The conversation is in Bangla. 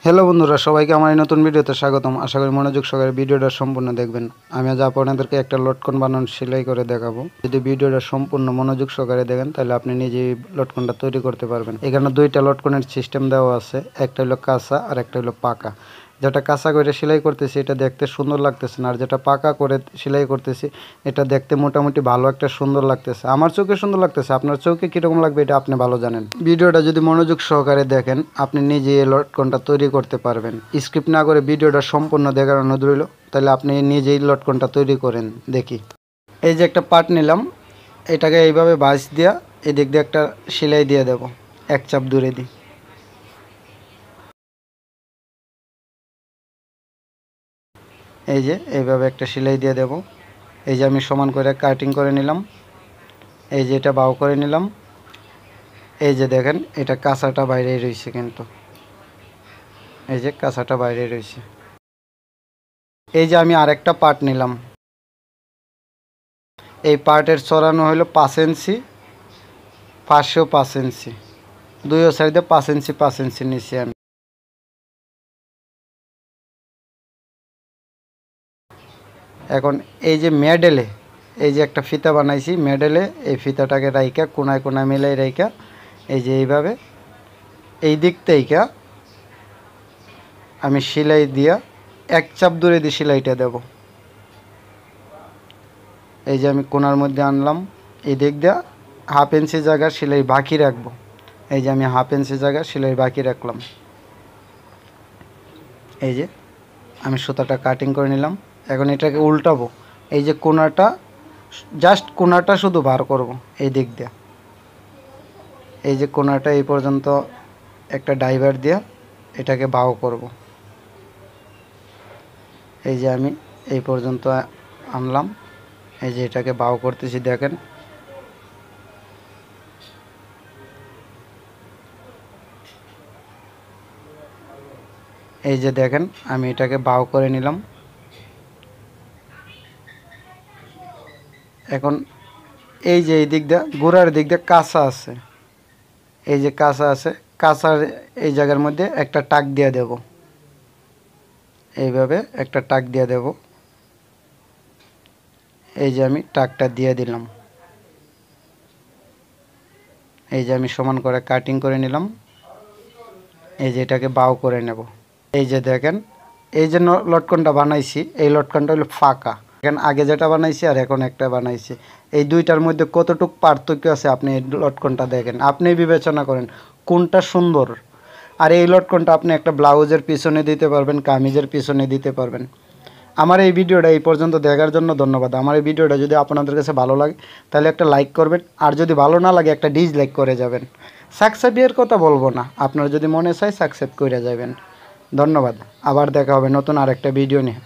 হ্যালো বন্ধুরা, সবাইকে আমার এই নতুন ভিডিওতে স্বাগতম। আশা করি মনোযোগ সহকারে ভিডিওটা সম্পূর্ণ দেখবেন। আমি আজ আপনাদেরকে একটা লটকন বানানো সেলাই করে দেখাবো। যদি ভিডিওটা সম্পূর্ণ মনোযোগ সহকারে দেখেন তাহলে আপনি নিজেই লটকনটা তৈরি করতে পারবেন। এখানে দুইটা লটকনের সিস্টেম দেওয়া আছে, একটা হলো কাঁচা আর একটা হলো পাকা। যেটা কাঁচা করে সেলাই করতেছি এটা দেখতে সুন্দর লাগতেছে না, আর যেটা পাকা করে সেলাই করতেছি এটা দেখতে মোটামুটি ভালো একটা সুন্দর লাগতেছে। আমার চোখে সুন্দর লাগতেছে, আপনার চোখে কীরকম লাগবে এটা আপনি ভালো জানেন। ভিডিওটা যদি মনোযোগ সহকারে দেখেন আপনি নিজেই এই লটকনটা তৈরি করতে পারবেন। স্কিপ না করে ভিডিওটা সম্পূর্ণ দেখার অনুরোধ রইল, তাহলে আপনি নিজেই লটকনটা তৈরি করেন দেখি। এই যে একটা পার্ট নিলাম, এটাকে এইভাবে ভাঁজ দিয়া এদিক দিয়ে একটা সেলাই দিয়ে দেব, এক চাপ দূরে দিই। এই যে এইভাবে একটা সেলাই দিয়ে দেব। এই যে আমি সমান করে কাটিং করে নিলাম, এই যে এটা বাউ করে নিলাম। এই যে দেখেন এটা কাঁচাটা বাইরেই রয়েছে, কিন্তু এই যে কাঁচাটা বাইরে রয়েছে। এই যে আমি আরেকটা পার্ট নিলাম, এই পার্টের চড়ানো হলো 5 ইঞ্চি, পাশেও 5 ইঞ্চি, দুইও সাইডে 5 ইঞ্চি 5 ইঞ্চি নিচ্ছি আমি। এখন এই যে মেডেলে এই যে একটা ফিতা বানাইছি, মেডেলে এই ফিতাটাকে রাইকা কোনায় কোনায় মিলাই রাইকা এই যে এইভাবে এই দিক থেকে আমি সেলাই দিয়া এক চাপ দূরে দিয়ে সেলাইটা দেব। এই যে আমি কোনার মধ্যে আনলাম, এই দিক দিয়ে হাফ ইঞ্চি জায়গা সেলাই বাকি রাখবো। এই যে আমি হাফ ইঞ্চি জায়গা সেলাই বাকি রাখলাম। এই যে আমি সুতাটা কাটিং করে নিলাম। এখন এটাকে উল্টাবো, এই যে কোনাটা জাস্ট কোনাটা শুধু বার করব এই দিক দিয়ে। এই যে কোনাটা এই পর্যন্ত একটা ডাইভার দিয়ে এটাকে বাউ করব। এই যে আমি এই পর্যন্ত আনলাম, এই যে এটাকে বাউ করতেছি দেখেন। এই যে দেখেন আমি এটাকে বাউ করে নিলাম। এখন এই যে এই দিক দিয়ে গোড়ার দিক দিয়ে কাঁচা আছে, এই যে কাঁচা আছে, কাঁচার এই জায়গার মধ্যে একটা টাক দিয়ে দেব, এইভাবে একটা টাক দিয়ে দেব। এই যে আমি টাকটা দিয়ে দিলাম। এই যে আমি সমান করে কাটিং করে নিলাম। এই যে এটাকে বাউ করে নেব। এই যে দেখেন এই যে লটকনটা বানাইছি, এই লটকনটা হলো ফাঁকা। এখন আগে যেটা বানাইছি আর এখন একটা বানাইছি, এই দুইটার মধ্যে কতটুক পার্থক্য আছে আপনি এই লটকনটা দেখেন, আপনি বিবেচনা করেন কোনটা সুন্দর। আর এই লটকনটা আপনি একটা ব্লাউজের পিছনে দিতে পারবেন, কামিজের পিছনে দিতে পারবেন। আমার এই ভিডিওটা এই পর্যন্ত দেখার জন্য ধন্যবাদ। আমার এই ভিডিওটা যদি আপনাদের কাছে ভালো লাগে তাহলে একটা লাইক করবেন, আর যদি ভালো না লাগে একটা ডিসলাইক করে যাবেন। সাবস্ক্রাইবের কথা বলবো না, আপনার যদি মনে চায় সাবস্ক্রাইব করে যাবেন। ধন্যবাদ। আবার দেখা হবে নতুন আরেকটা ভিডিও নিয়ে।